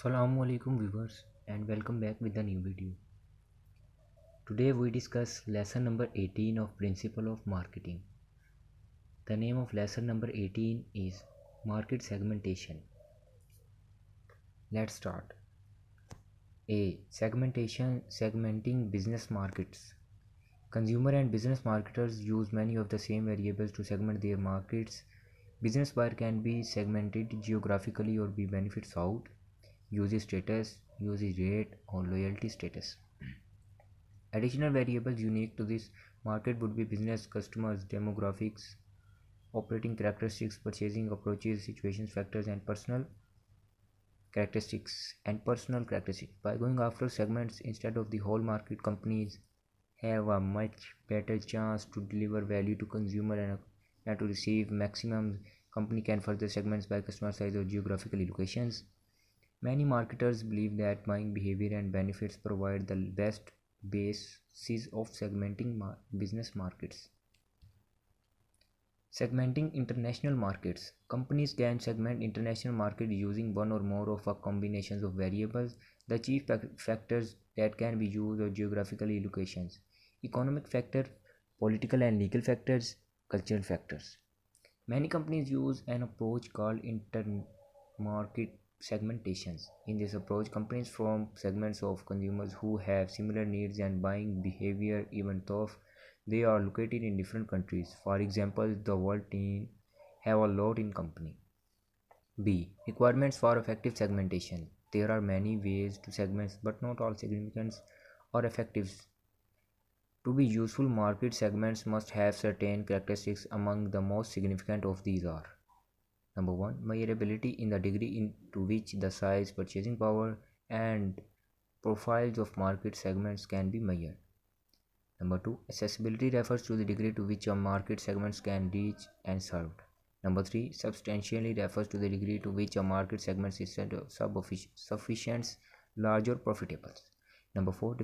Assalamu alaikum viewers and welcome back with a new video. Today we discuss lesson number 18 of Principle of Marketing. The name of lesson number 18 is Market Segmentation. Let's start. A. Segmenting business markets. Consumer and business marketers use many of the same variables to segment their markets. Business buyer can be segmented geographically or be benefits out, usage status, usage rate, or loyalty status. Additional variables unique to this market would be business customers, demographics, operating characteristics, purchasing approaches, situations, factors, and personal characteristics. By going after segments instead of the whole market, companies have a much better chance to deliver value to consumer and to receive maximum. Company can further segments by customer size or geographical locations. Many marketers believe that buying behavior and benefits provide the best basis of segmenting business markets. Segmenting international markets. Companies can segment international market using one or more of a combinations of variables. The chief factors that can be used are geographical locations, economic factor, political and legal factors, cultural factors. Many companies use an approach called inter-market segmentations. In this approach, companies form segments of consumers who have similar needs and buying behavior even though they are located in different countries. For example, the world team have a lot in company. B. Requirements for effective segmentation. There are many ways to segment, but not all segments are effective. To be useful, market segments must have certain characteristics. Among the most significant of these are: Number 1. Measurability in the degree to which the size, purchasing power, and profiles of market segments can be measured. Number 2. Accessibility refers to the degree to which a market segments can reach and served. Number 3. Substantially refers to the degree to which a market segment is sufficient, large, or profitable. Number 4.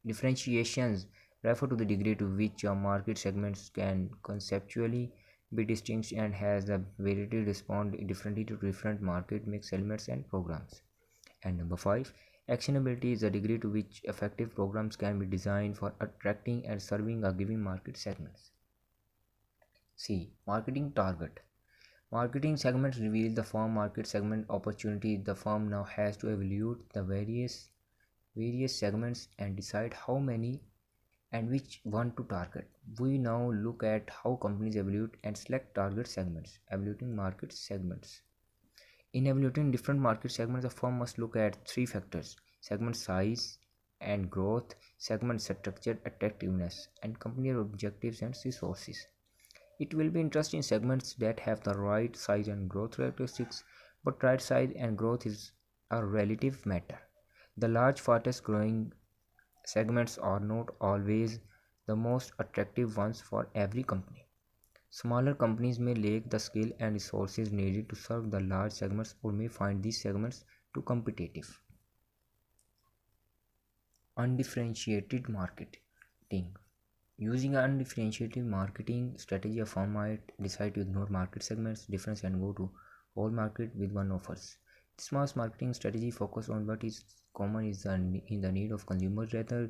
Differentiations refer to the degree to which a market segments can conceptually be distinct and has the ability to respond differently to different market mix elements and programs. And number 5, actionability is the degree to which effective programs can be designed for attracting and serving a given market segments. C. Marketing target. Marketing segments reveal the firm market segment opportunity. The firm now has to evaluate the various segments and decide how many and which one to target. We now look at how companies evaluate and select target segments. Evaluating market segments. In evaluating different market segments, the firm must look at three factors: segment size and growth, segment structure, attractiveness, and company objectives and resources. It will be interesting in segments that have the right size and growth characteristics, but right size and growth is a relative matter. The large, fastest growing segments are not always the most attractive ones for every company. Smaller companies may lack the skill and resources needed to serve the large segments or may find these segments too competitive. Undifferentiated marketing. Using an undifferentiated marketing strategy, a firm might decide to ignore market segments difference and go to all market with one offers. This mass marketing strategy focuses on what is common in the need of consumers rather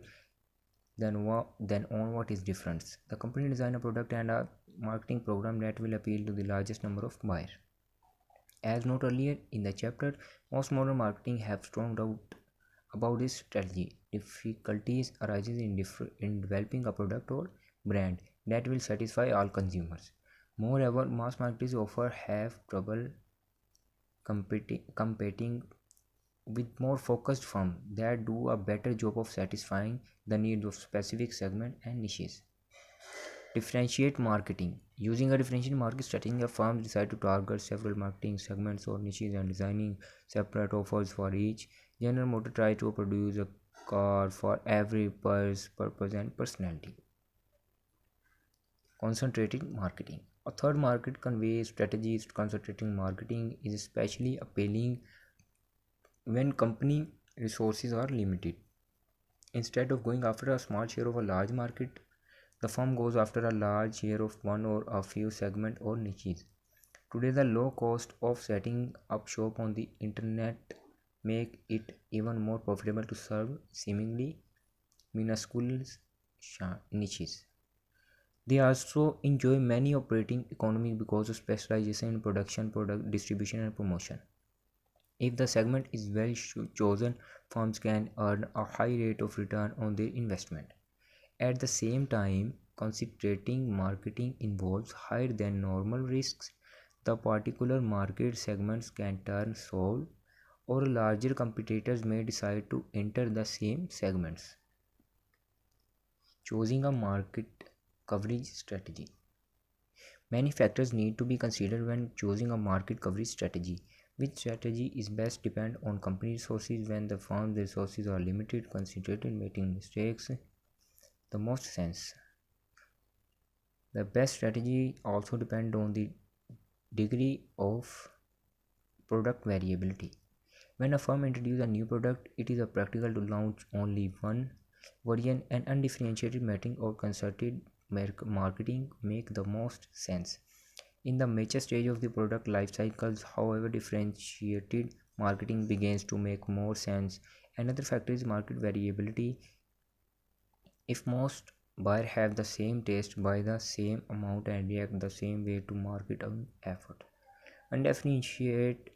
than on what is different. The company design a product and a marketing program that will appeal to the largest number of buyers. As noted earlier in the chapter, most modern marketing have strong doubt about this strategy. Difficulties arises in developing a product or brand that will satisfy all consumers. Moreover, mass marketing offer have trouble competing with more focused firms that do a better job of satisfying the needs of specific segments and niches. Differentiate marketing. Using a differentiated market strategy, a firm decide to target several marketing segments or niches and designing separate offers for each. General Motors tries to produce a car for every purpose and personality. Concentrated marketing. A third market conveys strategies. Concentrating marketing is especially appealing when company resources are limited. Instead of going after a small share of a large market, the firm goes after a large share of one or a few segments or niches. Today, the low cost of setting up shop on the internet make it even more profitable to serve seemingly minuscule niches. They also enjoy many operating economy because of specialization in production, product distribution, and promotion. If the segment is well chosen, firms can earn a high rate of return on their investment. At the same time, concentrating marketing involves higher than normal risks. The particular market segments can turn sour, or larger competitors may decide to enter the same segments. Choosing a market coverage strategy. Many factors need to be considered when choosing a market coverage strategy. Which strategy is best depend on company resources. When the firm's resources are limited, concentrated making mistakes the most sense. The best strategy also depend on the degree of product variability. When a firm introduces a new product, it is a practical to launch only one variant, and undifferentiated marketing or concerted marketing make the most sense. In the mature stage of the product life cycles, however, differentiated marketing begins to make more sense. Another factor is market variability. If most buyers have the same taste, buy the same amount, and react the same way to marketing effort, undifferentiated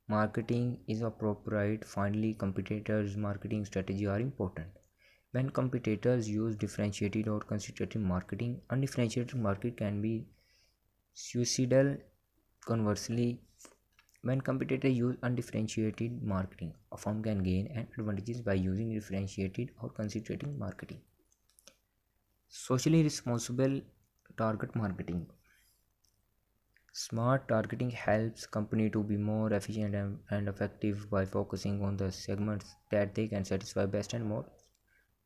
marketing is appropriate. Finally, competitors' marketing strategy are important. When competitors use differentiated or concentrated marketing, undifferentiated market can be suicidal. Conversely, when competitors use undifferentiated marketing, a firm can gain an advantages by using differentiated or concentrated marketing. Socially responsible target marketing. Smart targeting helps company to be more efficient and effective by focusing on the segments that they can satisfy best and more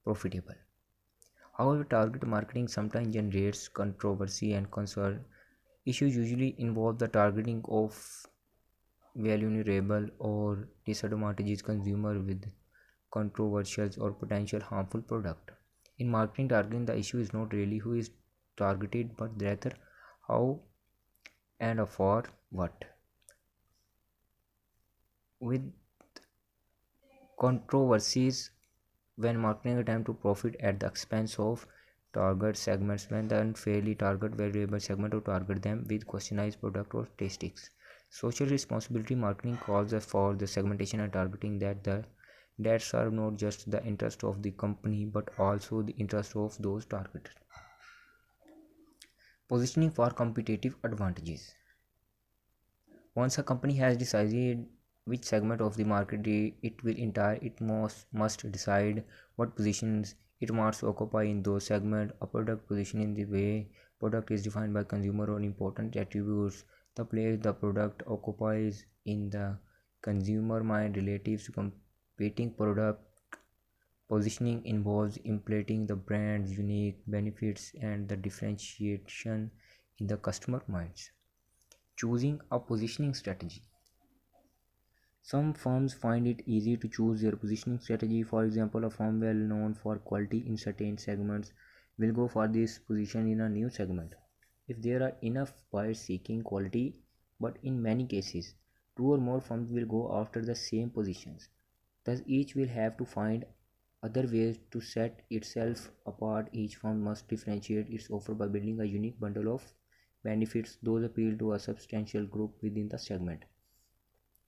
profitable. However, target marketing sometimes generates controversy and concern. Issues usually involve the targeting of vulnerable or disadvantaged consumer with controversial or potential harmful product. In marketing targeting, the issue is not really who is targeted, but rather how and for what. With controversies, when marketing attempt to profit at the expense of target segments, when the unfairly target variable segment or target them with questionized product or statistics. Social responsibility marketing calls for the segmentation and targeting that serve not just the interest of the company but also the interest of those targeted. Positioning for competitive advantages. Once a company has decided which segment of the market it will enter, it must decide what positions it wants to occupy in those segments. A product position in the way product is defined by consumer or important attributes. The place the product occupies in the consumer mind relative to competing product. Positioning involves implementing the brand's unique benefits and the differentiation in the customer minds. Choosing a positioning strategy. Some firms find it easy to choose their positioning strategy. For example, a firm well known for quality in certain segments will go for this position in a new segment if there are enough buyers seeking quality, but in many cases, two or more firms will go after the same positions. Thus, each will have to find other ways to set itself apart. Each firm must differentiate its offer by building a unique bundle of benefits those appeal to a substantial group within the segment.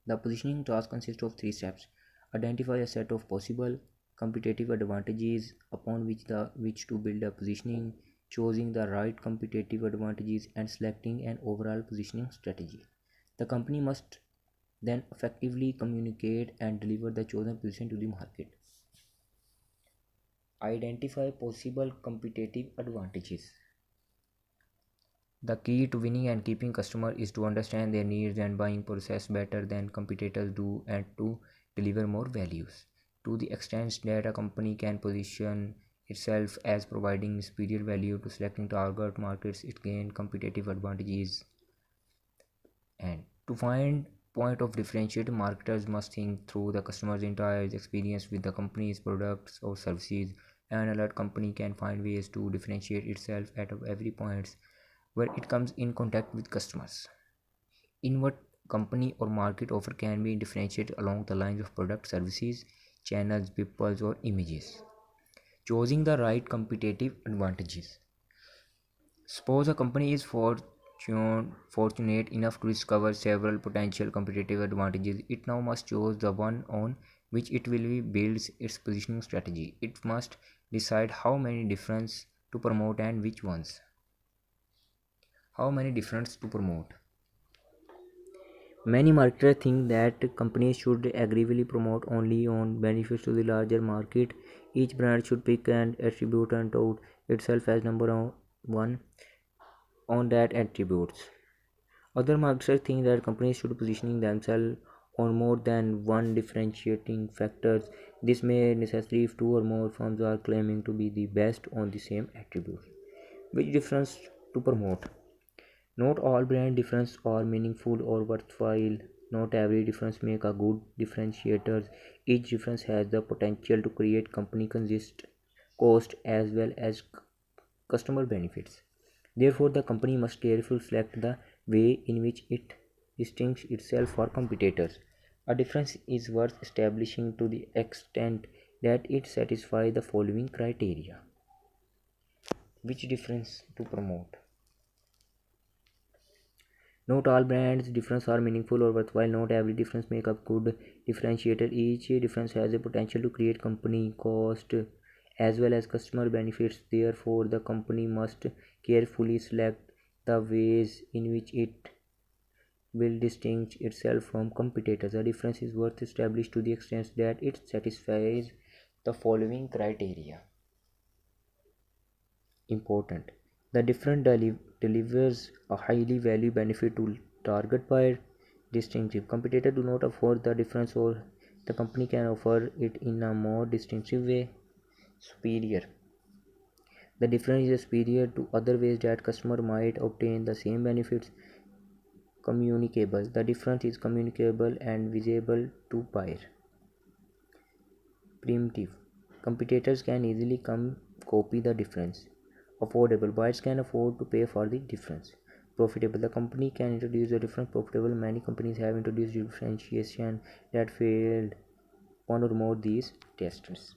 The positioning task consists of three steps: identify a set of possible competitive advantages upon which to build a positioning, choosing the right competitive advantages, and selecting an overall positioning strategy. The company must then effectively communicate and deliver the chosen position to the market. Identify possible competitive advantages. The key to winning and keeping customers is to understand their needs and buying process better than competitors do and to deliver more values. To the extent that a company can position itself as providing superior value to selecting target markets, it gains competitive advantages. And to find point of differentiated, marketers must think through the customer's entire experience with the company's products or services. An alert company can find ways to differentiate itself at every point where it comes in contact with customers. in what company or market offer can be differentiated along the lines of product, services, channels, peoples, or images. Choosing the right competitive advantages. Suppose a company is fortunate enough to discover several potential competitive advantages. It now must choose the one on which it will build its positioning strategy. It must decide how many difference to promote and which ones. How many difference to promote. Many marketers think that companies should aggressively promote only on benefits to the larger market. Each brand should pick an attribute and tout itself as number one on that attributes. Other marketers think that companies should positioning themselves on more than one differentiating factors. This may necessary if two or more firms are claiming to be the best on the same attribute. Which difference to promote? Not all brand differences are meaningful or worthwhile. Not every difference make a good differentiator. Each difference has the potential to create company cost as well as customer benefits. Therefore, the company must carefully select the way in which it distinguishes itself from competitors. A difference is worth establishing to the extent that it satisfies the following criteria. Which difference to promote? Not all brands differences are meaningful or worthwhile. Not every difference makes a good differentiator. Each difference has a potential to create company cost as well as customer benefits. Therefore, the company must carefully select the ways in which it will distinguish itself from competitors. A difference is worth established to the extent that it satisfies the following criteria. Important. The different delivers a highly value benefit to target buyer. Distinctive. Competitors do not offer the difference or the company can offer it in a more distinctive way. Superior. The difference is superior to other ways that customer might obtain the same benefits. Communicable. The difference is communicable and visible to buyer. Primitive. Competitors can easily copy the difference. Affordable. Buyers can afford to pay for the difference. Profitable. The company can introduce a different profitable. Many companies have introduced differentiation that failed one or more these tests.